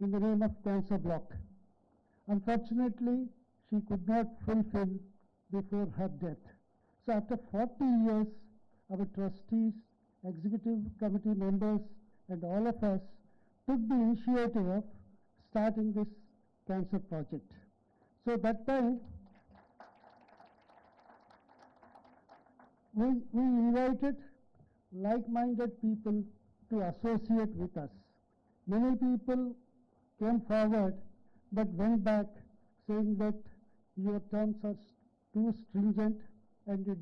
in the name of cancer block. Unfortunately, she could not fulfill before her death. So after 40 years, our trustees, executive committee members, and all of us took the initiative of starting this cancer project. So that time, we invited like-minded people to associate with us. Many people came forward but went back saying that your terms are too stringent and it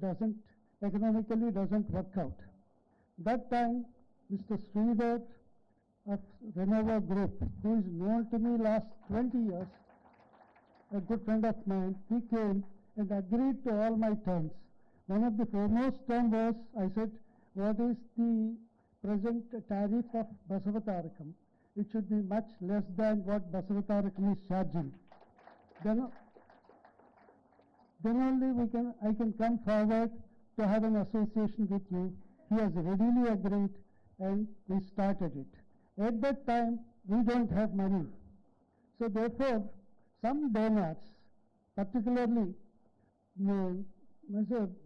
economically doesn't work out. That time, Mr. Sridhar of Renova Group, who is known to me last 20 years, a good friend of mine, he came and agreed to all my terms. One of the foremost terms was, I said, what is the present tariff of Basavatarakam? It should be much less than what Basavatarakam is charging. Then only I can come forward to have an association with you. He has readily agreed and we started it. At that time, we don't have money. So therefore, some donors, particularly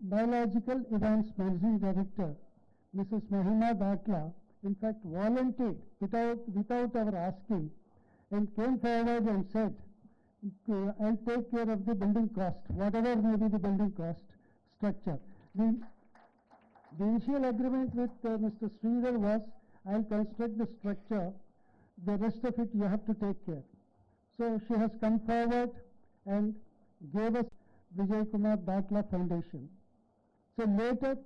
Biological Events Managing Director, Mrs. Mahima Datla, in fact volunteered without our asking and came forward and said, I'll take care of the building cost, whatever may be the building cost structure. The initial agreement with Mr. Sridhar was, I'll construct the structure, the rest of it you have to take care. So she has come forward and gave us Vijay Kumar Datla Foundation. So later,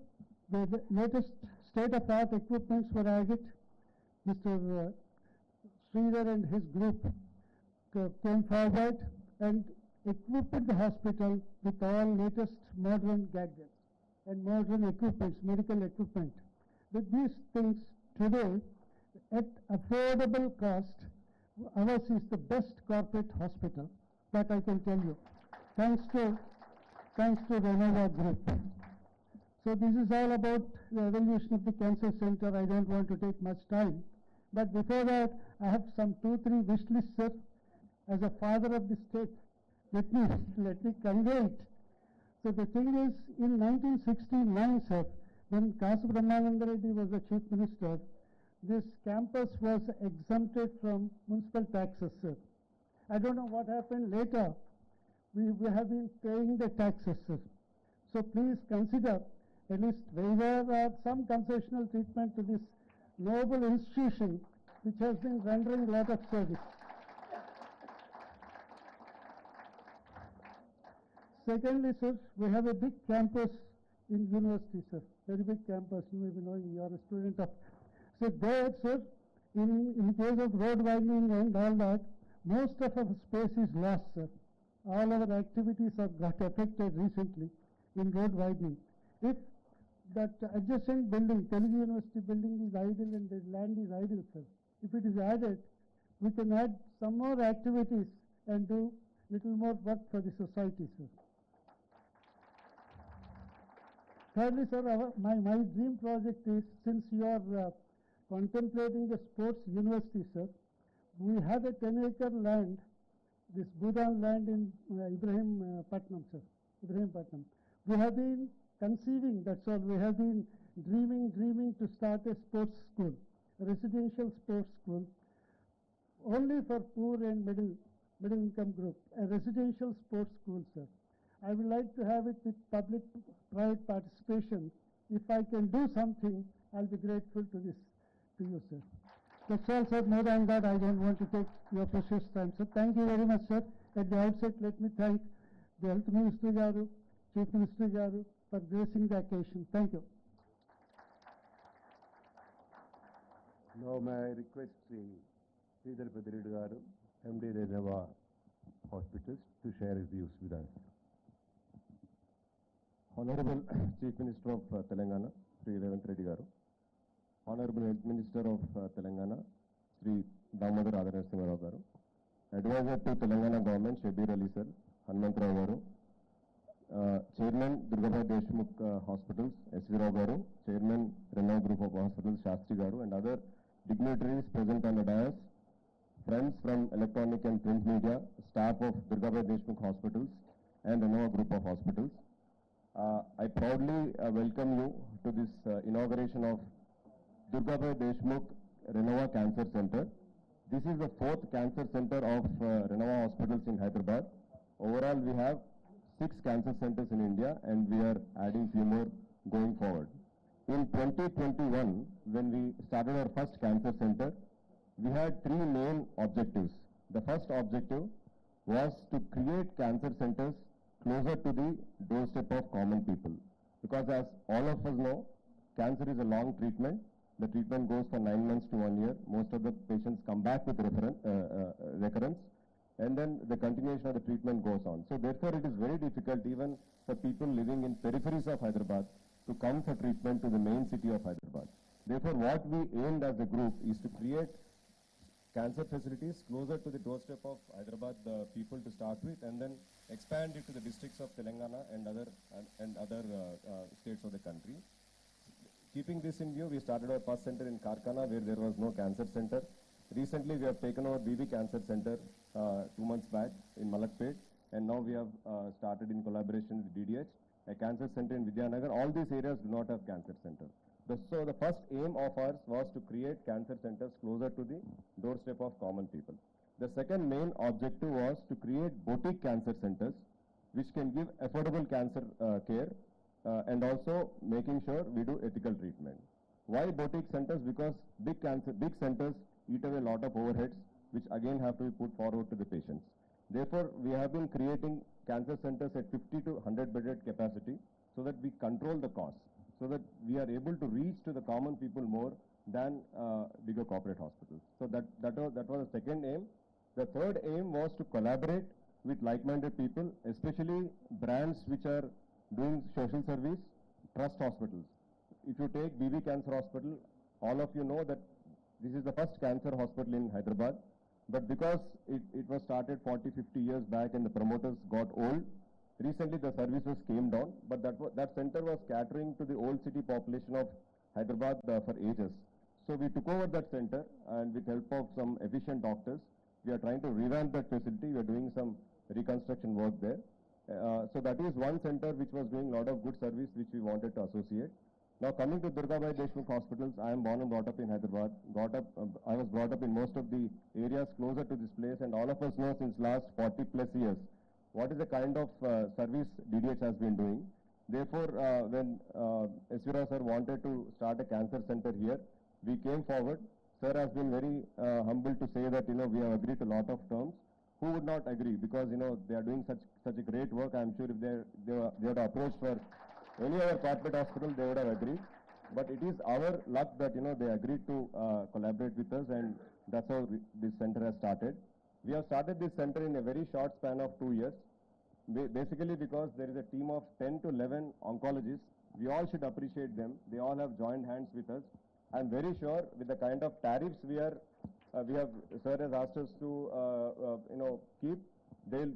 the latest state-of-art equipments were added. Mr. Sridhar and his group came forward and equipped the hospital with all latest modern gadgets and modern equipments, medical equipment. With these things today, at affordable cost, ours is the best corporate hospital, that I can tell you, thanks to Renova Group. So this is all about the evolution of the cancer center. I don't want to take much time. But before that, I have some 2-3 wish lists, sir. As a father of the state, let me convey it. So the thing is, in 1969, sir, when Kasu Brahmananda Reddy was the chief minister, this campus was exempted from municipal taxes, sir. I don't know what happened later. We have been paying the taxes, sir. So please consider at least waiver or some concessional treatment to this noble institution which has been rendering a lot of service. Secondly, sir, we have a big campus in university, sir. Very big campus. You may be knowing, you are a student of. So there, sir, in case of road widening and all that, most of our space is lost, sir. All our activities have got affected recently in road widening. If that adjacent building, Telugu University building is idle and the land is idle, sir. If it is added, we can add some more activities and do little more work for the society, sir. Thirdly, sir, my dream project is, since you are contemplating the sports university, sir, we have a 10-acre land, this Bhudan land in Ibrahim Patnam, sir. Ibrahim Patnam. We have been conceiving, that's all, we have been dreaming to start a sports school, a residential sports school, only for poor and middle income group, a residential sports school, sir. I would like to have it with public-private participation. If I can do something, I'll be grateful to you, sir. That's all, sir. More than that, I don't want to take your precious time, sir. Thank you very much, sir. At the outset, let me thank the Health Minister Garu, Chief Minister Garu, for gracing the occasion. Thank you. Now may I request Sridhar Pediredu Garu, MD Renova Hospitals, to share his views with us. Honorable Chief Minister of Telangana, Sri Revanth Reddy Garu. Honorable Health Minister of Telangana, Sri Damodar Adhanarasimharao Garu. Advisor to Telangana Government, Shabbir Ali Sir, Hanumantrao Garu. Chairman, Durgabha Deshmukh Hospitals, S.V. Rao Garu. Chairman, Renova Group of Hospitals, Shastri Garu, and other dignitaries present on the dais, friends from electronic and print media, staff of Durgabhai Deshmukh Hospitals and Renova Group of Hospitals. I proudly welcome you to this inauguration of Durgabhai Deshmukh Renova Cancer Center. This is the fourth cancer center of Renova Hospitals in Hyderabad. Overall, we have 6 cancer centers in India and we are adding few more going forward. In 2021, when we started our first cancer center, we had 3 main objectives. The first objective was to create cancer centers closer to the doorstep of common people. Because as all of us know, cancer is a long treatment. The treatment goes for 9 months to 1 year. Most of the patients come back with recurrence, and then the continuation of the treatment goes on. So therefore, it is very difficult even for people living in peripheries of Hyderabad to come for treatment to the main city of Hyderabad. Therefore, what we aimed as a group is to create cancer facilities closer to the doorstep of Hyderabad people to start with, and then expand it to the districts of Telangana and other states of the country. Keeping this in view, we started our first center in Karkana where there was no cancer center. Recently, we have taken over BB Cancer Center 2 months back in Malakpet, and now we have started in collaboration with DDH, a cancer center in Vidyanagar. All these areas do not have cancer center. So the first aim of ours was to create cancer centers closer to the doorstep of common people. The second main objective was to create boutique cancer centers which can give affordable cancer care and also making sure we do ethical treatment. Why boutique centers? Because big centers eat away a lot of overheads which again have to be put forward to the patients. Therefore, we have been creating cancer centers at 50 to 100 bedded capacity so that we control the costs, so that we are able to reach to the common people more than bigger corporate hospitals. So that was the second aim. The third aim was to collaborate with like-minded people, especially brands which are doing social service, trust hospitals. If you take BB Cancer Hospital, all of you know that this is the first cancer hospital in Hyderabad, but because it was started 40, 50 years back and the promoters got old, recently the services came down, but that center was catering to the old city population of Hyderabad for ages. So we took over that center, and with help of some efficient doctors, we are trying to revamp that facility. We are doing some reconstruction work there. So that is one center which was doing a lot of good service which we wanted to associate. Now coming to Durgabhai Deshmukh Hospitals, I am born and brought up in Hyderabad. I was brought up in most of the areas closer to this place, and all of us know since last 40 plus years what is the kind of service DDH has been doing. Therefore, when Esvira sir wanted to start a cancer center here, we came forward. Sir has been very humble to say that, we have agreed to a lot of terms. Who would not agree? Because, they are doing such a great work. I am sure if they had approached for any other corporate hospital, they would have agreed. But it is our luck that, they agreed to collaborate with us, and that's how this center has started. We have started this center in a very short span of 2 years. Basically because there is a team of 10 to 11 oncologists. We all should appreciate them. They all have joined hands with us. I'm very sure with the kind of tariffs sir has asked us to, keep, their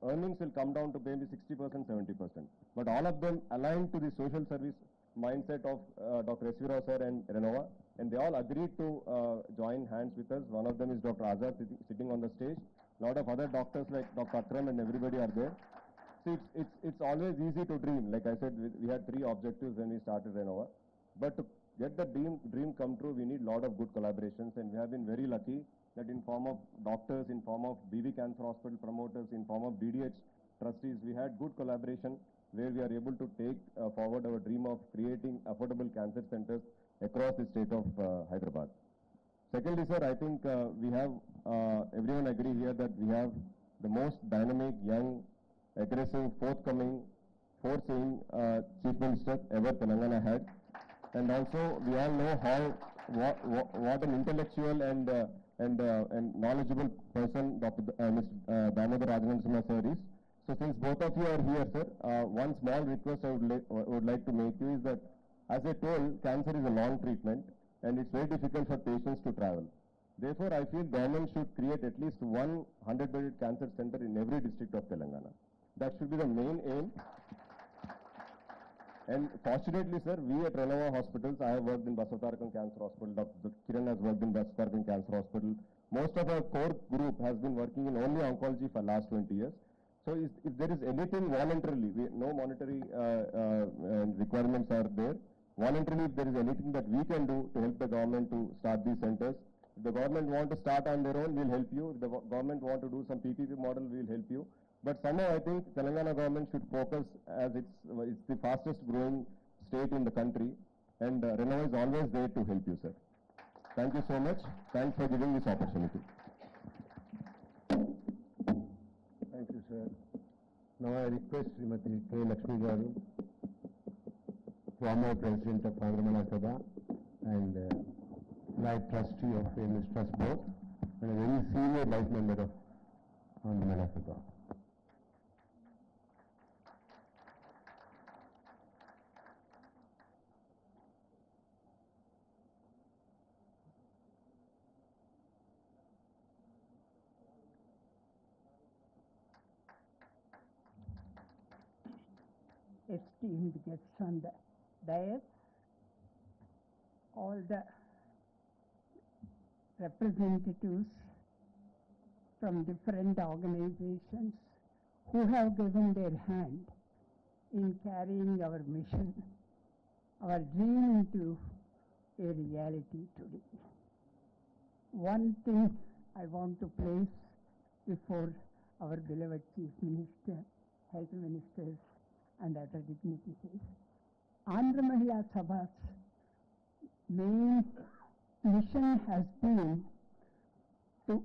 earnings will come down to maybe 60%, 70%. But all of them aligned to the social service mindset of Dr. Esvira sir and Renova, and they all agreed to join hands with us. One of them is Dr. Azad sitting on the stage. A lot of other doctors like Dr. Akram and everybody are there. See, it's always easy to dream. Like I said, we had 3 objectives when we started Renova. But to get the dream come true, we need a lot of good collaborations, and we have been very lucky that in form of doctors, in form of BB Cancer Hospital promoters, in form of DDH trustees, we had good collaboration where we are able to take forward our dream of creating affordable cancer centers across the state of Hyderabad. Secondly, sir, I think we have, everyone agree here that we have the most dynamic, young, aggressive, forthcoming, foresighting Chief Minister ever Telangana had. And also, we all know what an intellectual and knowledgeable person Mr. Damodar Rajanarasimha sir is. So since both of you are here, sir, one small request I would like to make you is that, as I told, cancer is a long treatment and it's very difficult for patients to travel. Therefore, I feel government should create at least one 100-bedded cancer center in every district of Telangana. That should be the main aim. And fortunately, sir, we at Renova Hospitals, I have worked in Basavatarakam Cancer Hospital, Dr. Kiran has worked in Basavatarakam Cancer Hospital, Most of our core group has been working in only oncology for last 20 years. So if there is anything voluntarily, no monetary requirements are there. Voluntarily, if there is anything that we can do to help the government to start these centers, if the government want to start on their own, we'll help you. If the government want to do some PPP model, we'll help you. But somehow I think Telangana government should focus, as it's the fastest growing state in the country, and Renova is always there to help you, sir. Thank you so much. Thanks for giving this opportunity. Thank you, sir. Now I request Srimati K. Lakshmi Garu, former President of Andhra Sabha and Life Trustee of Famous Trust Board, and a very senior life member of Andhra Sabha. Esteemed guests on the dais, all the representatives from different organizations who have given their hand in carrying our mission, our dream into a reality today. One thing I want to place before our beloved Chief Minister, Health Ministers, and other dignitaries. Andhra Mahila Sabha's main mission has been to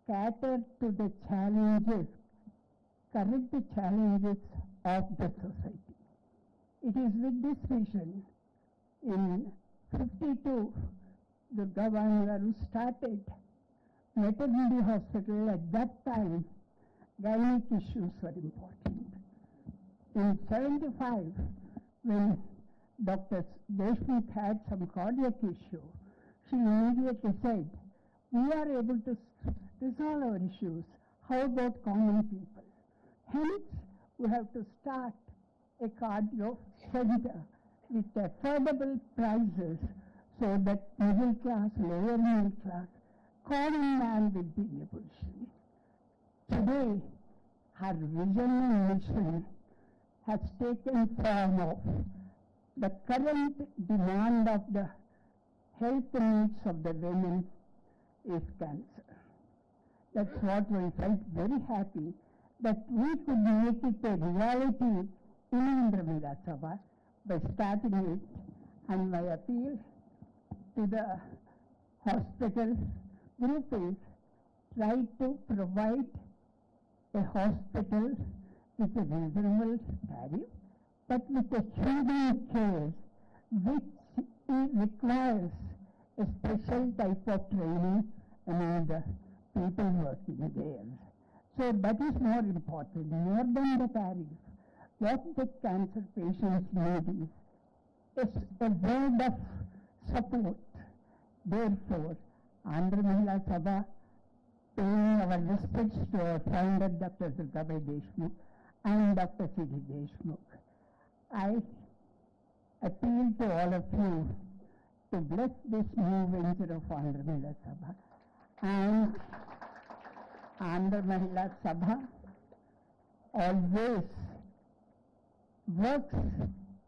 cater to the challenges, current challenges of the society. It is with this vision, in 52, the governor who started maternity hospital. At that time, gynec issues were important. In 75, when Dr. Deshmukh had some cardiac issue, she immediately said, we are able to resolve our issues. How about common people? Hence, we have to start a cardio center with affordable prices so that middle class, lower middle class, common man will be able to. Today, her vision and mission has taken form of the current demand of the health needs of the women is cancer. That's what we felt very happy that we could make it a reality in Andhra Mahila Sabha by starting it, and my appeal to the hospital group is try to provide a hospital with a reasonable tariff, but with a human care which requires a special type of training among the people working there. So that is more important, more than the tariff. What the cancer patients need is a word of support. Therefore, Andhra Mahila Sabha, paying our respects to our founder, Dr. Durgabai Deshmukh, and Dr. C.D. Deshmukh, I appeal to all of you to bless this new venture of Andhra Mahila Sabha. And Andhra Mahila Sabha always works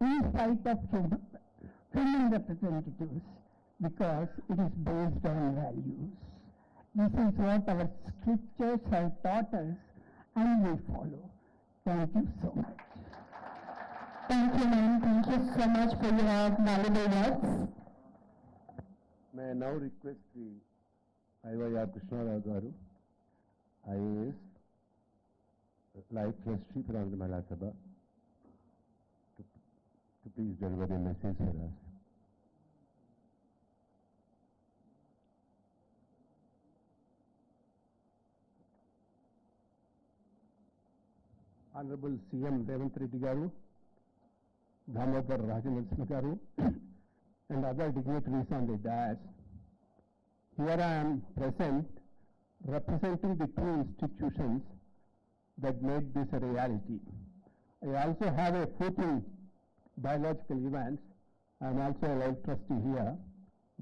in spite of human representatives because it is based on values. This is what our scriptures have taught us and we follow. Thank you so much. Thank you, ma'am. Thank you so much for your valuable words. May I now request the IYR Krishnarao Garu, IAS, Life Trustee for Andhra Mahila Sabha, to please deliver a message for us. Honorable CM Revanth Reddy Garu, Damodar Rajanarasimha Garu, and other dignitaries on the dais. Here I am present representing the two institutions that made this a reality. I also have a foot in biological events. I am also a life trustee here.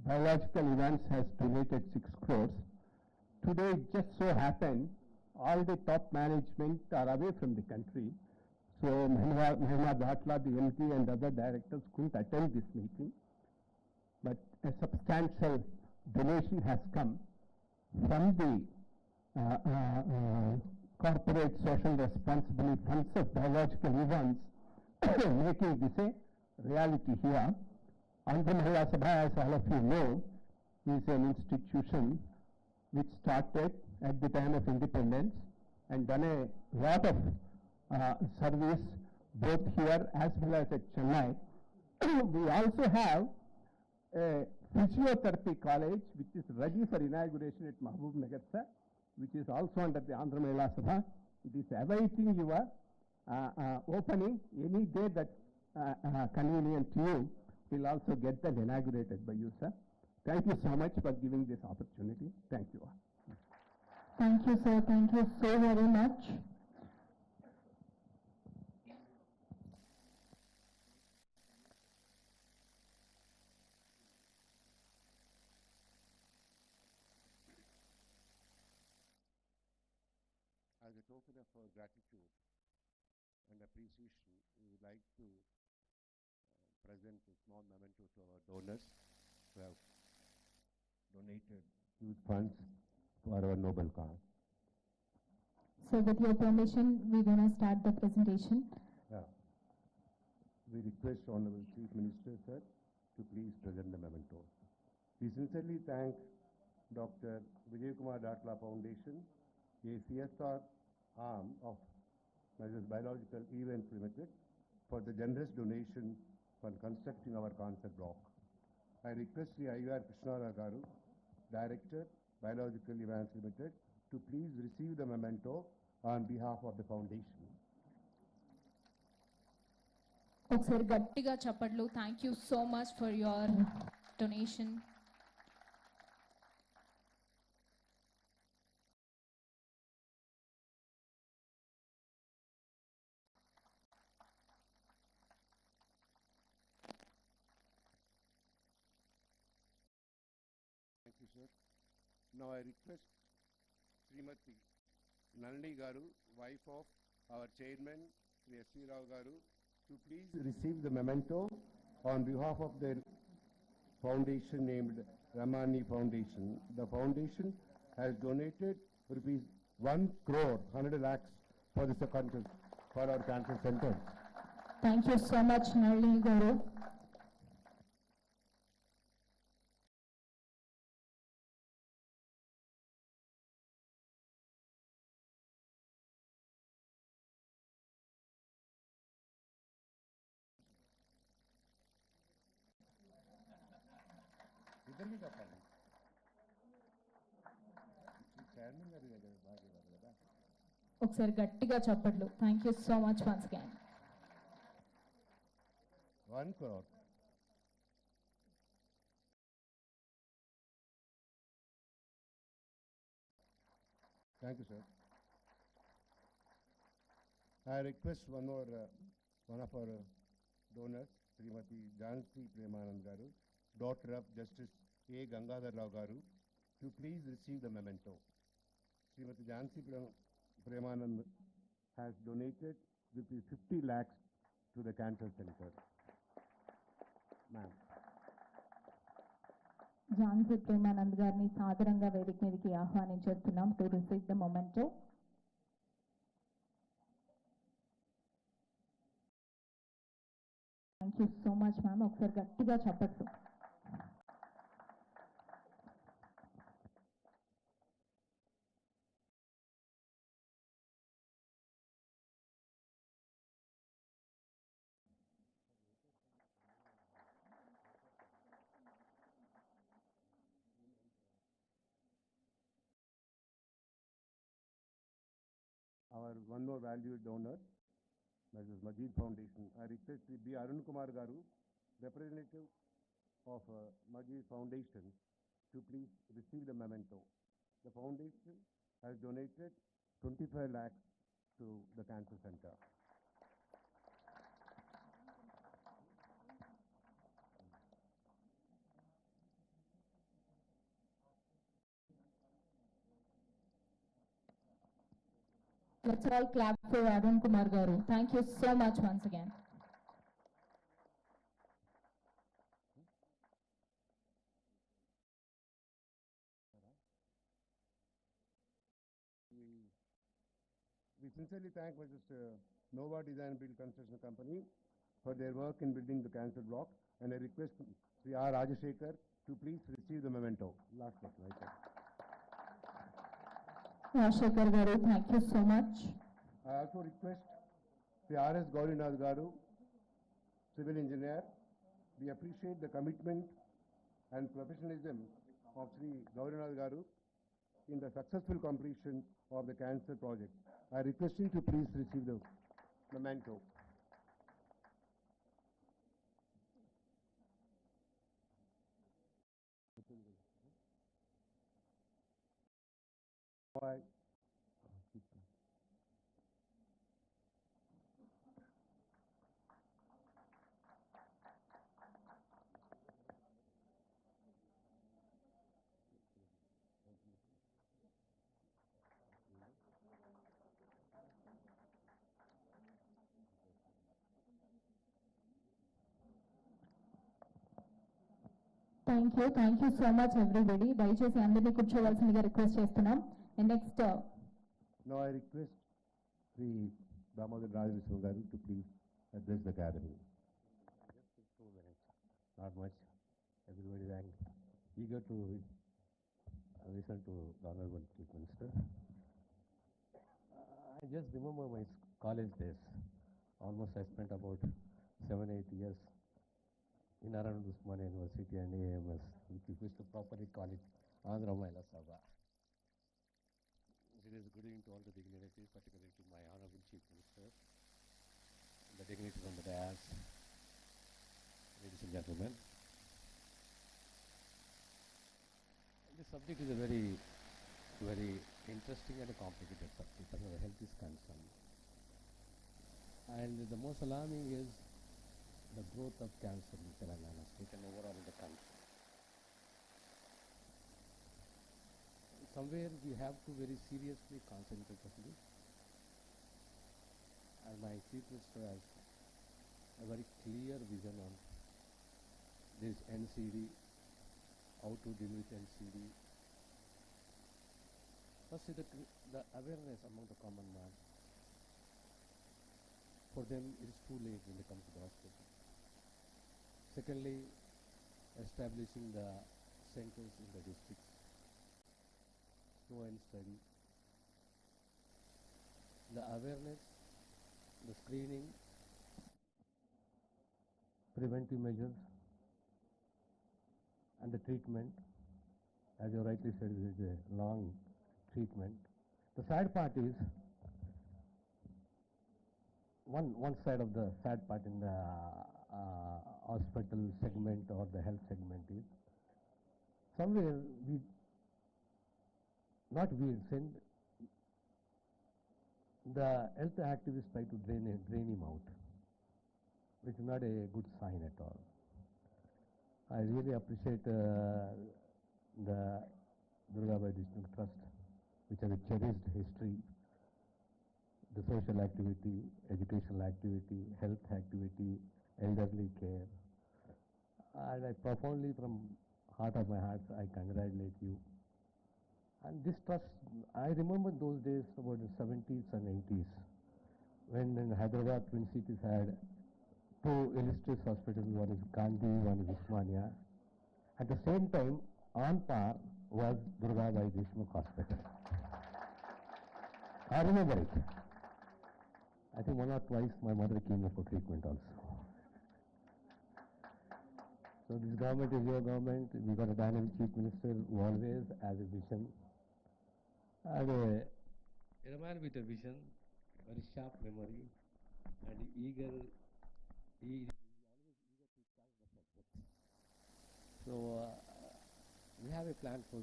Biological events has donated 6 crores today it just so happened all the top management are away from the country. So Mahima Bhatla, the MD and other directors couldn't attend this meeting. But a substantial donation has come from the corporate social responsibility funds of biological events, making this a reality here. Andhra Mahila Sabha, as all of you know, is an institution which started at the time of independence and done a lot of service both here as well as at Chennai. We also have a physiotherapy college which is ready for inauguration at Mahbub Nagar, sir, which is also under the Andhra Mahila Sabha. It is awaiting your opening any day that convenient to you. Will also get that inaugurated by you, sir. Thank you so much for giving this opportunity. Thank you all. Thank you, sir. Thank you so very much. As a token of our gratitude and appreciation, we would like to present a small memento to our donors who have donated huge funds for our noble cause. So with your permission, we're going to start the presentation. Yeah. We request Honorable Chief Minister, sir, to please present the memento. We sincerely thank Dr. Vijay Kumar Datla Foundation, a CSR arm of Mrs. Biological Events Limited, for the generous donation for constructing our concert block. I request Sri I.R. Krishnara Garu, Director, Biological Events Limited, to please receive the memento on behalf of the foundation. ఒకసారి గట్టిగా చప్పట్లు. Thank you so much for your donation. Thank you, sir. Now I request Srimati Nalini Garu, wife of our chairman, Sri S.V. Rao Garu, to please receive the memento on behalf of the foundation named Ramani Foundation. The foundation has donated rupees 1 crore 100 lakhs for the for our cancer centers. Thank you so much, Nalini Garu. ఇద్దరికి చెప్పాలి chairman గారి దగ్గర బాగా ఇవ్వాలి కదా. ఒకసారి గట్టిగా చప్పట్లు. Thank you so much once again. 1 crore. Thank you, sir. I request one of our donors, Srimati Jansi Premanand Garu, daughter of Justice A. Gangadhar Rao Garu, to please receive the memento. Srimati Jansi Premanand has donated rupees 50 lakhs to the cancer center. Ma'am. Jhansi Premanand గారిని సాదరంగా వేదిక మీదకి ఆహ్వానించేస్తున్నాం to receive the memento. Thank you so much ma'am. ఒకసారి గట్టిగా చప్పట్లు. Our one more valued donor, Mrs. Majid Foundation. I request B. Arun Kumar Garu, representative of Majid Foundation, to please receive the memento. The foundation has donated 25 lakhs to the cancer center. Let's all clap for Arun Kumar Garu. Thank you so much once again. We sincerely thank Mr. Nova Design Build Construction Company for their work in building the cancer block, and I request Sri R. Rajashekar to please receive the memento. Last person, right there. Rajashekar Garu, thank you so much. I also request Sri R. S. Gaurinath Garu, civil engineer. We appreciate the commitment and professionalism of Sri Gaurinath Garu in the successful completion of the cancer project. I request him to please receive the memento. Bye. Thank you so much everybody. దయచేసి అందరినీ కూర్చోవాల్సిందిగా request చేస్తున్నాం. And next Now I request Sri Damodar Rajeshwar Garu to please address the gathering. Just 2 minutes, not much. Everybody is eager to listen to the Honorable Chief Minister. I just remember my college days. Almost I spent about 7-8 years in around Usmania University and AMS, which we used to properly call it Andhra Mahila Sabha. It is good evening to all the dignitaries, particularly to my Honorable Chief Minister, the dignitaries on the dais, ladies and gentlemen. This subject is a very, very interesting and a complicated subject as far as health is concerned. And the most alarming is the growth of cancer in Telangana state and overall in the country. Somewhere we have to very seriously concentrate on this. And my Chief Minister has a very clear vision on this NCD, how to deal with NCD. First is the awareness among the common man. For them it is too late when they come to the hospital. Secondly, establishing the centers in the districts, slow and steady. The awareness, the screening, preventive measures, and the treatment. As you rightly said, it is a long treatment. The sad part is, one side of the sad part in the hospital segment or the health segment is, somewhere send the health activists try to drain him out, which is not a good sign at all. I really appreciate the Durgabai District Trust, which has a cherished history, the social activity, educational activity, health activity, elderly care. And I profoundly, from heart of my heart, I congratulate you. And this trust, I remember those days about the 70s and 80s, when in Hyderabad, Twin Cities had 2 illustrious hospitals, one is Gandhi, one is Usmania. At the same time, on par was Durgabai Deshmukh Hospital. I remember it. I think 1 or twice my mother came here for treatment also. So this government is your government. We got a dynamic Chief Minister who always has a vision. And a man with a vision, very sharp memory, and he is always eager to catch the subject. So we have a plan for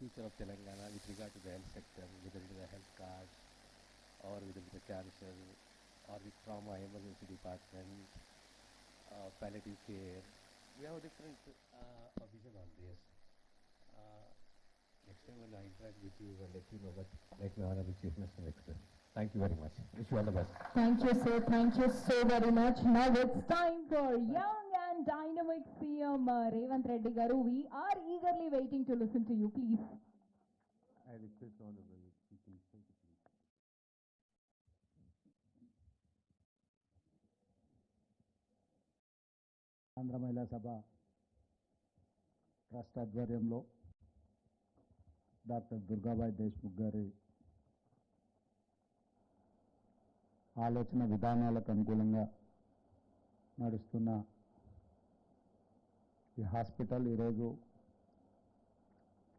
future of Telangana with regard to the health sector, whether it is a health card, or whether it is a cancer, or with trauma emergency department, palliative care. We have a different vision on this. Next time when I interact with you and let you know what like my Honorable Chief Minister expressed. Thank you very much. Wish you all the best. Thank you, sir. Thank you so very much. Now it's time for young and dynamic CM Revanth Reddy garu. We are eagerly waiting to listen to you. Please. I request Honorable Chief Minister to please. Andhra మహిళా సభ trust ఆధ్వర్యంలో doctor Durgabai Deshmukh గారి ఆలోచన విధానాలకు అనుకూలంగా నడుస్తున్న ఈ hospital ఈరోజు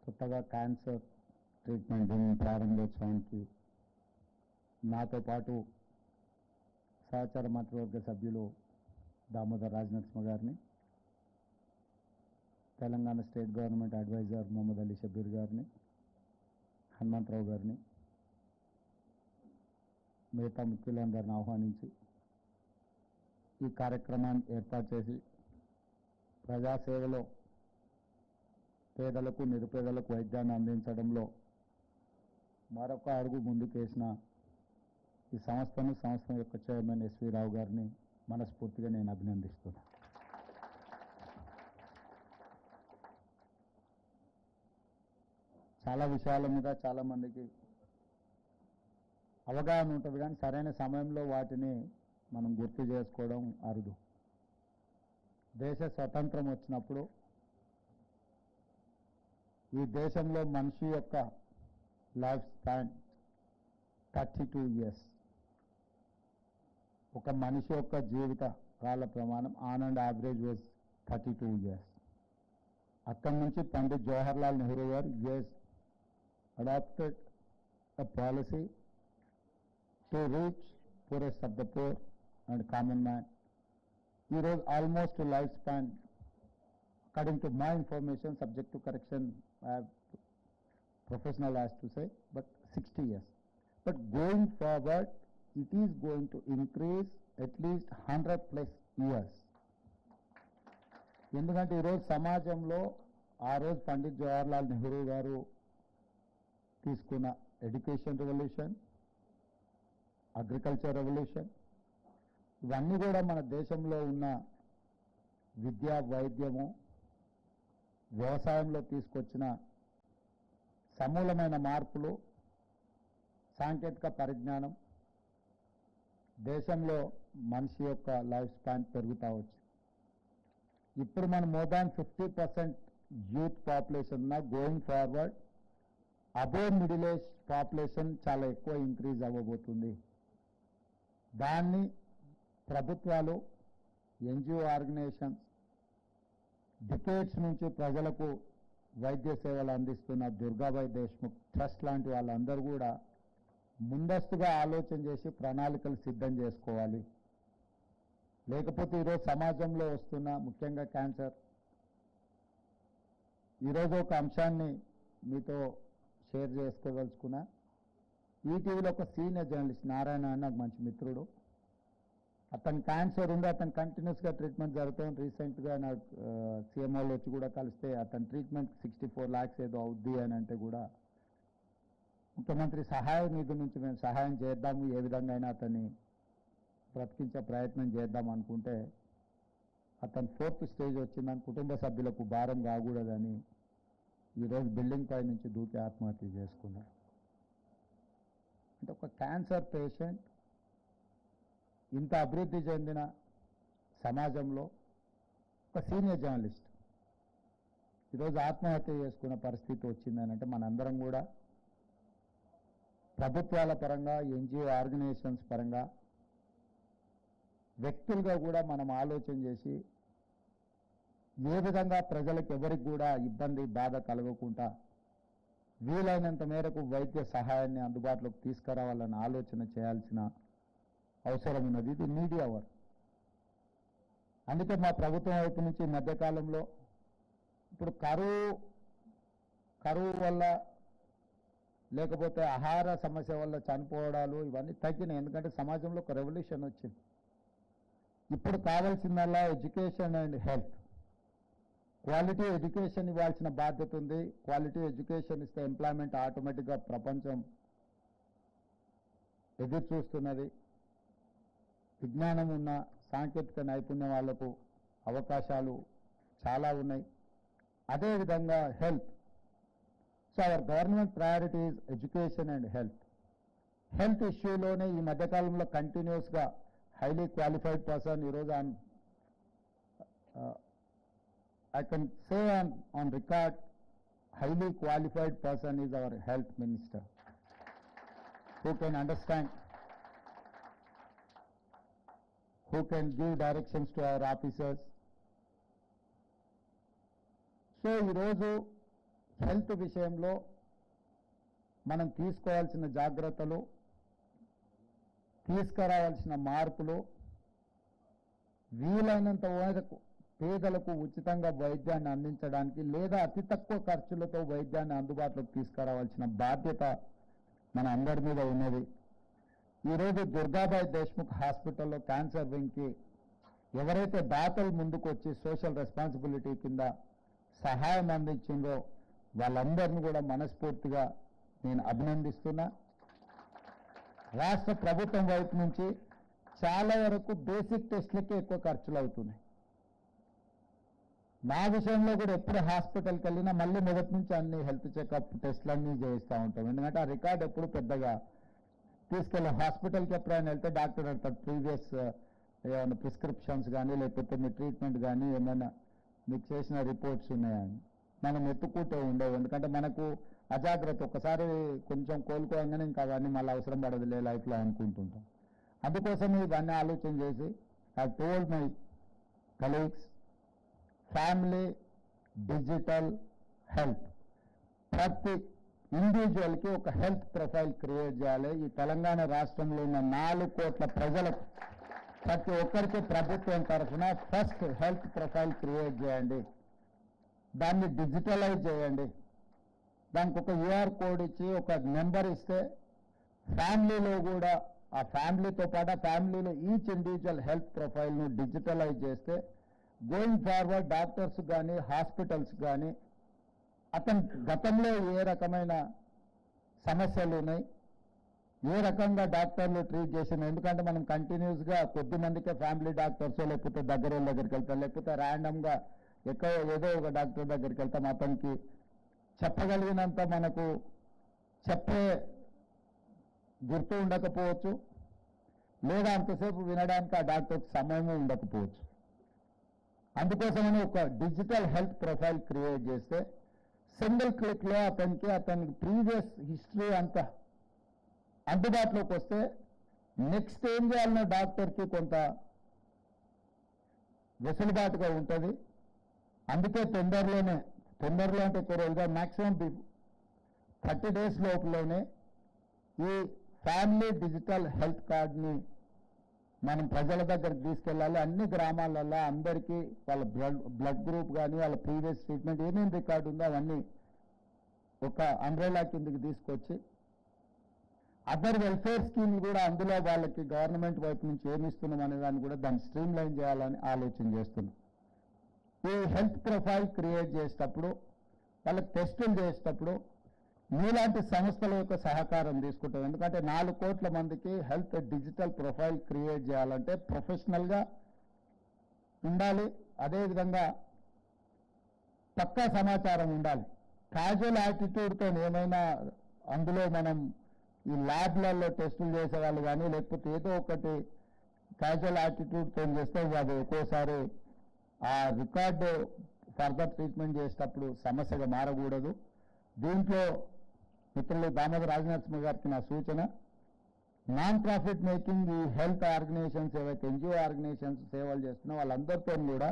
కొత్తగా క్యాన్సర్ ట్రీట్మెంట్ ప్రారంభోత్సవానికి నాతో పాటు సహచార మంత్రివర్గ సభ్యులు దామోదర్ రాజనరసింహ గారిని, Telangana state government adviser Mohammed Ali Shabbir గారిని, హనుమంతరావు గారిని, మిగతా ముఖ్యులందరిని ఆహ్వానించి ఈ కార్యక్రమాన్ని ఏర్పాటు చేసి ప్రజాసేవలో పేదలకు నిరుపేదలకు వైద్యాన్ని అందించడంలో మరొక అడుగు ముందుకేసిన ఈ సంస్థ యొక్క చైర్మన్ ఎస్వి రావు గారిని మనస్ఫూర్తిగా నేను అభినందిస్తున్నాను. చాలా విషయాల మీద చాలామందికి అవగాహన ఉంటుంది, కానీ సరైన సమయంలో వాటిని మనం గుర్తు చేసుకోవడం అరుదు. దేశ స్వతంత్రం వచ్చినప్పుడు ఈ దేశంలో మనిషి యొక్క లైఫ్ స్పాన్ 32 years. ఒక మనిషి యొక్క జీవిత కాల ప్రమాణం on and average was 32 years. అక్కడి నుంచి పండిత్ జవహర్లాల్ నెహ్రూ గారు adopted a policy to reach poorest of the poor and common man. He was almost to lifespan, according to my information, subject to correction, I have professional has to say, but 60 years. But going forward, it is going to increase at least 100+ years. ఎందుకంటే ఈరోజు సమాజంలో ఆ రోజు పండిత్ జవహర్లాల్ నెహ్రూ గారు తీసుకున్న education revolution, agriculture revolution, ఇవన్నీ కూడా మన దేశంలో ఉన్న విద్య, వైద్యము, వ్యవసాయంలో తీసుకొచ్చిన సమూలమైన మార్పులు, సాంకేతిక పరిజ్ఞానం దేశంలో మనిషి యొక్క లైఫ్ స్పాన్ పెరుగుతూ వచ్చింది. ఇప్పుడు మనం మోర్ దాన్ 50% యూత్ పాపులేషన్ ఉన్న, going forward above middle age population చాలా ఎక్కువ ఇంక్రీజ్ అవ్వబోతుంది. దాన్ని ప్రభుత్వాలు, ఎన్జిఓ ఆర్గనైజేషన్స్ డికేట్స్ నుంచి ప్రజలకు వైద్య సేవలు అందిస్తున్న దుర్గాబాయి దేశ్ముఖ్ ట్రస్ట్ లాంటి వాళ్ళందరూ కూడా ముందస్తుగా ఆలోచన చేసి ప్రణాళికలు సిద్ధం చేసుకోవాలి. లేకపోతే ఈరోజు సమాజంలో వస్తున్న ముఖ్యంగా క్యాన్సర్, ఈరోజు ఒక అంశాన్ని మీతో షేర్ చేసుకోదలుచుకున్నా. ఈటీవీలో ఒక సీనియర్ జర్నలిస్ట్ నారాయణ అని నాకు మంచి మిత్రుడు, అతను క్యాన్సర్ ఉంది, అతను కంటిన్యూస్గా ట్రీట్మెంట్ జరుగుతుంది. రీసెంట్గా నాకు సీఎంఓలు వచ్చి కూడా కలిస్తే అతని ట్రీట్మెంట్ 64 lakhs ఏదో అవుద్ది అని అంటే కూడా ముఖ్యమంత్రి సహాయ నిధి నుంచి మేము సహాయం చేద్దాము, ఏ విధంగా అయినా అతన్ని బ్రతికించే ప్రయత్నం చేద్దాం అనుకుంటే అతను 4th stage వచ్చిందని కుటుంబ సభ్యులకు భారం కాకూడదని ఈరోజు బిల్డింగ్ పై నుంచి దూకి ఆత్మహత్య చేసుకున్నాడు. అంటే ఒక క్యాన్సర్ పేషెంట్ ఇంత అభివృద్ధి చెందిన సమాజంలో ఒక సీనియర్ జర్నలిస్ట్ ఈరోజు ఆత్మహత్య చేసుకున్న పరిస్థితి వచ్చిందని అంటే మనందరం కూడా ప్రభుత్వాల పరంగా, ఎన్జిఓ ఆర్గనైజేషన్స్ పరంగా, వ్యక్తులుగా కూడా మనం ఆలోచన చేసి ఏ విధంగా ప్రజలకు ఎవరికి కూడా ఇబ్బంది, బాధ కలగకుండా వీలైనంత మేరకు వైద్య సహాయాన్ని అందుబాటులోకి తీసుకురావాలని ఆలోచన చేయాల్సిన అవసరం ఉన్నది. ఇది మీడియా వర్క్. అందుకే మా ప్రభుత్వం వైపు నుంచి ఈ మధ్యకాలంలో ఇప్పుడు కరువు వల్ల లేకపోతే ఆహార సమస్య వల్ల చనిపోవడాలు ఇవన్నీ తగ్గినాయి. ఎందుకంటే సమాజంలో ఒక రెవల్యూషన్ వచ్చింది. ఇప్పుడు కావాల్సిందల్లా education and health. Quality education ఇవ్వాల్సిన బాధ్యత ఉంది. క్వాలిటీ ఎడ్యుకేషన్ ఇస్తే ఎంప్లాయ్మెంట్ ఆటోమేటిక్గా ప్రపంచం ఎదురు చూస్తున్నది. విజ్ఞానం ఉన్న సాంకేతిక నైపుణ్యం వాళ్లకు అవకాశాలు చాలా ఉన్నాయి. అదేవిధంగా health. So our government priority is education and health. Health ఇష్యూలోనే ఈ మధ్యకాలంలో కంటిన్యూస్గా హైలీ క్వాలిఫైడ్ పర్సన్, ఈరోజు I can say on record, highly qualified person is our health minister, who can understand, who can give directions to our officers. So ఈరోజు health విషయంలో మనం తీసుకోవాల్సిన జాగ్రత్తలు, తీసుకురావాల్సిన మార్పులు, వీలైనంత వరకు పేదలకు ఉచితంగా వైద్యాన్ని అందించడానికి లేదా అతి తక్కువ ఖర్చులతో వైద్యాన్ని అందుబాటులోకి తీసుకురావాల్సిన బాధ్యత మన అందరి మీద ఉన్నది. ఈరోజు దుర్గాబాయి దేశ్ముఖ్ హాస్పిటల్లో క్యాన్సర్ వింగ్కి ఎవరైతే దాతలు ముందుకు వచ్చి సోషల్ రెస్పాన్సిబిలిటీ కింద సహాయం అందించిందో వాళ్ళందరినీ కూడా మనస్ఫూర్తిగా నేను అభినందిస్తున్నా. రాష్ట్ర ప్రభుత్వం వైపు నుంచి చాలా వరకు బేసిక్ టెస్ట్లకే ఎక్కువ ఖర్చులు అవుతున్నాయి. నా విషయంలో కూడా ఎప్పుడు హాస్పిటల్కి వెళ్ళినా మళ్ళీ మొదటి నుంచి అన్ని హెల్త్ చెకప్ టెస్ట్లు అన్నీ చేస్తూ ఉంటాం. ఎందుకంటే ఆ రికార్డ్ ఎప్పుడు పెద్దగా తీసుకెళ్ళాం. హాస్పిటల్కి ఎప్పుడైనా వెళ్తే డాక్టర్ అంటారు ప్రీవియస్ ఏమైనా ప్రిస్క్రిప్షన్స్ కానీ లేకపోతే మీ ట్రీట్మెంట్ కానీ ఏమైనా మీకు చేసిన రిపోర్ట్స్ ఉన్నాయని మనం ఎత్తుకుంటూ ఉండవు. ఎందుకంటే మనకు అజాగ్రత్త, ఒక్కసారి కొంచెం కోలుకోగానే ఇంకా అవన్నీ మళ్ళీ అవసరం పడదులే లైఫ్లో అనుకుంటుంటాం. అందుకోసం ఇవన్నీ ఆలోచన చేసి I told my colleagues, family digital health, ప్రతి ఇండివిజువల్కి ఒక హెల్త్ ప్రొఫైల్ క్రియేట్ చేయాలి. ఈ తెలంగాణ రాష్ట్రంలో ఉన్న 4 కోట్ల ప్రజలకు ప్రతి ఒక్కరికి ప్రభుత్వం తరఫున ఫస్ట్ హెల్త్ ప్రొఫైల్ క్రియేట్ చేయండి, దాన్ని డిజిటలైజ్ చేయండి. దానికి ఒక యూఆర్ కోడ్ ఇచ్చి ఒక నెంబర్ ఇస్తే ఫ్యామిలీలో కూడా ఆ ఫ్యామిలీతో పాటు ఆ ఫ్యామిలీలో ఈచ్ ఇండివిజువల్ హెల్త్ ప్రొఫైల్ను డిజిటలైజ్ చేస్తే గోయింగ్ ఫార్వర్డ్ డాక్టర్స్ కానీ హాస్పిటల్స్ కానీ అతను గతంలో ఏ రకమైన సమస్యలు ఉన్నాయి, ఏ రకంగా డాక్టర్లు ట్రీట్ చేసిన. ఎందుకంటే మనం కంటిన్యూస్గా కొద్ది మందికే ఫ్యామిలీ డాక్టర్స్ లేకపోతే దగ్గర దగ్గరికి వెళ్తాం, లేకపోతే ర్యాండమ్గా ఏదో ఒక డాక్టర్ దగ్గరికి వెళ్తాం. అతనికి చెప్పగలిగినంత మనకు చెప్పే గుర్తు ఉండకపోవచ్చు, లేదా అంతసేపు వినడానికి ఆ డాక్టర్కి సమయము ఉండకపోవచ్చు. అందుకోసమని ఒక డిజిటల్ హెల్త్ ప్రొఫైల్ క్రియేట్ చేస్తే సింగిల్ క్లిక్లో అతనికి ప్రీవియస్ హిస్టరీ అంతా అందుబాటులోకి వస్తే నెక్స్ట్ ఏం చేయాలన్న డాక్టర్కి కొంత వెసులుబాటుగా ఉంటుంది. అందుకే తొందరలో అంటే ఎక్కువ రోజుగా మ్యాక్సిమం 30 days లోపులోనే ఈ ఫ్యామిలీ డిజిటల్ హెల్త్ కార్డ్ని మనం ప్రజల దగ్గరికి తీసుకెళ్ళాలి. అన్ని గ్రామాలలో అందరికీ వాళ్ళ బ్లడ్ గ్రూప్ కానీ వాళ్ళ ప్రీవియస్ ట్రీట్మెంట్ ఏమేమి రికార్డు ఉందో అవన్నీ ఒక అంబ్రెలా కిందకి తీసుకొచ్చి అదర్ వెల్ఫేర్ స్కీమ్ కూడా అందులో వాళ్ళకి గవర్నమెంట్ వైపు నుంచి ఏమి ఇస్తున్నాం అనే దాన్ని కూడా దాన్ని స్ట్రీమ్ లైన్ చేయాలని ఆలోచన చేస్తున్నాం. ఈ హెల్త్ ప్రొఫైల్ క్రియేట్ చేసేటప్పుడు వాళ్ళకి టెస్టులు చేసేటప్పుడు మీలాంటి సంస్థల యొక్క సహకారం తీసుకుంటాం. ఎందుకంటే 4 కోట్ల మందికి హెల్త్ డిజిటల్ ప్రొఫైల్ క్రియేట్ చేయాలంటే ప్రొఫెషనల్గా ఉండాలి, అదేవిధంగా పక్కా సమాచారం ఉండాలి. క్యాజువల్ యాటిట్యూడ్తో ఏమైనా అందులో మనం ఈ ల్యాబ్లలో టెస్టులు చేసేవాళ్ళు కానీ లేకపోతే ఏదో ఒకటి క్యాజువల్ యాటిట్యూడ్తో చేస్తే అది ఒక్కోసారి ఆ రికార్డు ఫర్దర్ ట్రీట్మెంట్ చేసేటప్పుడు సమస్యగా మారకూడదు. దీంట్లో మిత్రులు దామోదర్ రాజనరసింహ గారికి నా సూచన, నాన్ ప్రాఫిట్ మేకింగ్ ఈ హెల్త్ ఆర్గనైజేషన్స్ ఏవైతే ఎన్జిఓ ఆర్గనైజేషన్స్ సేవలు చేస్తున్నా వాళ్ళందరితో కూడా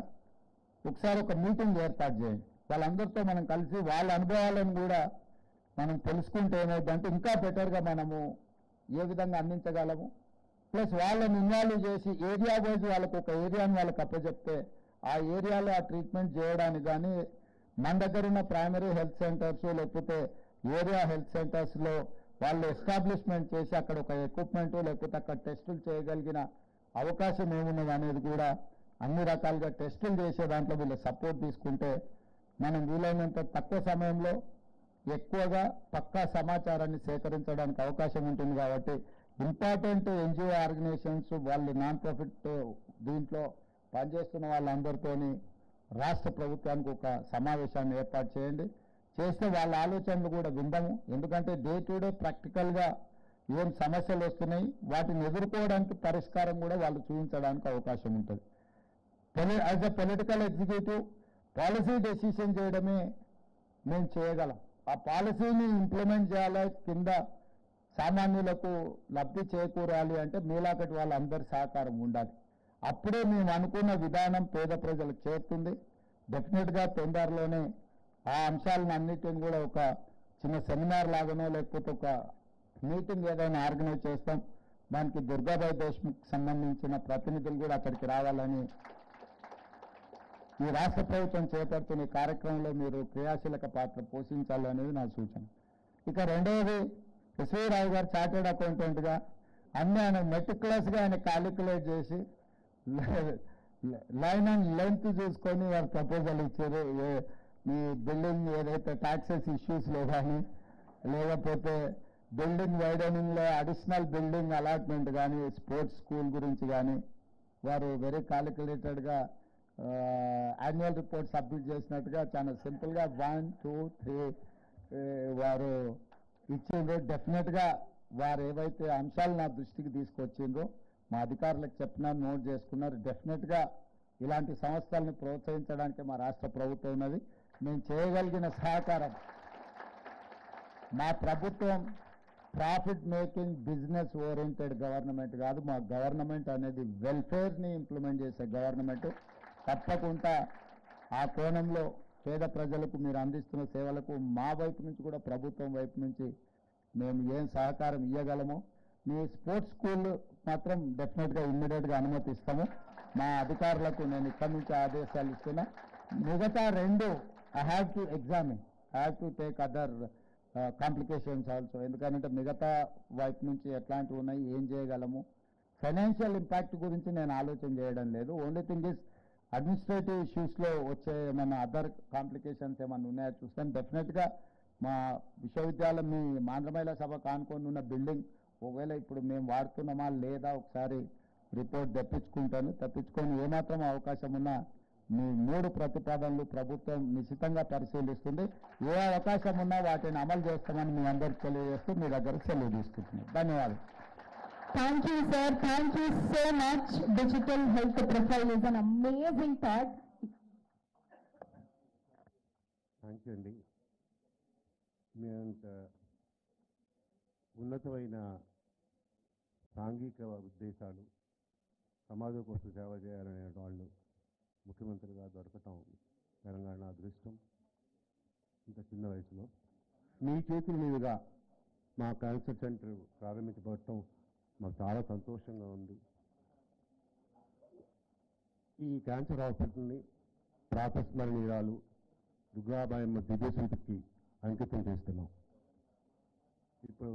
ఒకసారి ఒక మీటింగ్ ఏర్పాటు చేయండి. వాళ్ళందరితో మనం కలిసి వాళ్ళ అనుభవాలను కూడా మనం తెలుసుకుంటే ఏమైందంటే ఇంకా బెటర్గా మనము ఏ విధంగా అందించగలము. ప్లస్ వాళ్ళని ఇన్వాల్వ్ చేసి ఏరియా వైజ్ వాళ్ళకు ఒక ఏరియాని వాళ్ళకి అప్పచెప్తే ఆ ఏరియాలో ఆ ట్రీట్మెంట్ చేయడానికి కానీ మన దగ్గర ఉన్న ప్రైమరీ హెల్త్ సెంటర్స్ లేకపోతే ఏరియా హెల్త్ సెంటర్స్లో వాళ్ళు ఎస్టాబ్లిష్మెంట్ చేసి అక్కడ ఒక ఎక్విప్మెంట్ లేకపోతే అక్కడ టెస్టులు చేయగలిగిన అవకాశం ఏమున్నది అనేది కూడా అన్ని రకాలుగా టెస్టులు చేసే దాంట్లో వీళ్ళ సపోర్ట్ తీసుకుంటే మనం వీలైనంత తక్కువ సమయంలో ఎక్కువగా పక్కా సమాచారాన్ని సేకరించడానికి అవకాశం ఉంటుంది కాబట్టి ఇంపార్టెంట్ ఎన్జిఓ ఆర్గనైజేషన్స్ వాళ్ళు నాన్ ప్రాఫిట్ దీంట్లో పనిచేస్తున్న వాళ్ళందరితోని రాష్ట్ర ప్రభుత్వానికి ఒక సమావేశాన్ని ఏర్పాటు చేయండి. చేస్తే వాళ్ళ ఆలోచనలు కూడా విందాము. ఎందుకంటే డే టు డే ప్రాక్టికల్గా ఏం సమస్యలు వస్తున్నాయి వాటిని ఎదుర్కోవడానికి పరిష్కారం కూడా వాళ్ళు చూపించడానికి అవకాశం ఉంటుంది. As a political executive policy decision చేయడమే మేము చేయగలం. ఆ పాలసీని ఇంప్లిమెంట్ చేయాలి, కింద సామాన్యులకు లబ్ధి చేకూరాలి అంటే మీలాకటి వాళ్ళందరి సహకారం ఉండాలి. అప్పుడే మేము అనుకున్న విధానం పేద ప్రజలకు చేరుతుంది. డెఫినెట్గా తొందరలోనే ఆ అంశాలను అన్నిటిని కూడా ఒక చిన్న సెమినార్ లాగానో లేకపోతే ఒక మీటింగ్ ఏదైనా ఆర్గనైజ్ చేస్తాం. దానికి దుర్గాబాయి దేశ్ముఖ్ సంబంధించిన ప్రతినిధులు కూడా అక్కడికి రావాలని ఈ రాష్ట్ర ప్రభుత్వం చేపడుతున్న ఈ కార్యక్రమంలో మీరు క్రియాశీలక పాత్ర పోషించాలనేది నా సూచన. ఇక రెండవది, ఎస్వీ రావు గారు చార్టెడ్ అకౌంటెంట్గా అన్ని ఆయన మెటిక్యులస్గా ఆయన క్యాలిక్యులేట్ చేసి లైన్ అండ్ లెంత్ చూసుకొని వారు ప్రపోజల్ ఇచ్చారు. మీ బిల్డింగ్ ఏదైతే ట్యాక్సెస్ ఇష్యూస్లో కానీ లేకపోతే బిల్డింగ్ వైడనింగ్లో అడిషనల్ బిల్డింగ్ అలాట్మెంట్ కానీ స్పోర్ట్స్ స్కూల్ గురించి కానీ వారు వెరీ క్యాలిక్యులేటెడ్గా యాన్యువల్ రిపోర్ట్ సబ్మిట్ చేసినట్టుగా చాలా సింపుల్గా 1, 2, 3 వారు ఇచ్చిండ్రు. డెఫినెట్గా వారు ఏవైతే అంశాలు నా దృష్టికి తీసుకొచ్చిండ్రో మా అధికారులకు చెప్పినా నోట్ చేసుకున్నారు. డెఫినెట్గా ఇలాంటి సంస్థల్ని ప్రోత్సహించడానికి మా రాష్ట్ర ప్రభుత్వం ఉన్నది. మేము చేయగలిగిన సహకారం, మా ప్రభుత్వం profit making business oriented government కాదు. మా గవర్నమెంట్ అనేది వెల్ఫేర్ని ఇంప్లిమెంట్ చేసే గవర్నమెంట్. తప్పకుండా ఆ కోణంలో పేద ప్రజలకు మీరు అందిస్తున్న సేవలకు మా వైపు నుంచి కూడా ప్రభుత్వం వైపు నుంచి మేము ఏం సహకారం ఇవ్వగలమో. మీ స్పోర్ట్స్ స్కూల్ మాత్రం డెఫినెట్గా ఇమ్మీడియట్గా అనుమతిస్తాము. మా అధికారులకు నేను ఇక్కడి నుంచి ఆదేశాలు ఇస్తున్నా. మిగతా రెండు I have to examine, I have to take other complications also. ఎందుకంటే మిగతా వైపు నుంచి ఎట్లాంటివి ఉన్నాయి, ఏం చేయగలము. ఫైనాన్షియల్ ఇంపాక్ట్ గురించి నేను ఆలోచన చేయడం లేదు. ఓన్లీ థింగ్ ఇస్ అడ్మినిస్ట్రేటివ్ ఇష్యూస్లో వచ్చే ఏమైనా అదర్ కాంప్లికేషన్స్ ఏమైనా ఉన్నాయో చూస్తాను. డెఫినెట్గా మా విశ్వవిద్యాలయం మీ ఆంధ్ర మహిళా సభ కానుకొని ఉన్న బిల్డింగ్ ఒకవేళ ఇప్పుడు మేము వాడుతున్నామా లేదా ఒకసారి రిపోర్ట్ తెప్పించుకొని ఏమాత్రం అవకాశం ఉన్నా మీ 3 ప్రతిపాదనలు ప్రభుత్వం నిశ్చితంగా పరిశీలిస్తుంది. ఏ అవకాశం ఉన్నా వాటిని అమలు చేస్తామని మీ అందరికీ తెలియజేస్తూ మీ దగ్గర సెలవు తీసుకుంటున్నాను. ధన్యవాదాలు. Thank you, sir. Thank you so much. Digital health profile is an amazing part. Thank you అండి. మీ అంత ఉన్నతమైన సాంఘిక ఉద్దేశాలు, సమాజం కోసం సేవ చేయాలనే వాళ్ళు ముఖ్యమంత్రిగా దొరకటం తెలంగాణ అదృష్టం. ఇంత చిన్న వయసులో మీ చేతుల మీదుగా మా క్యాన్సర్ సెంటర్ ప్రారంభించబడటం మాకు చాలా సంతోషంగా ఉంది. ఈ క్యాన్సర్ హాస్పిటల్ని ప్రాతస్మరణీయురాలు దుర్గాబాయమ్మ దివ్య స్మృతికి అంకితం చేస్తున్నాం. ఇప్పుడు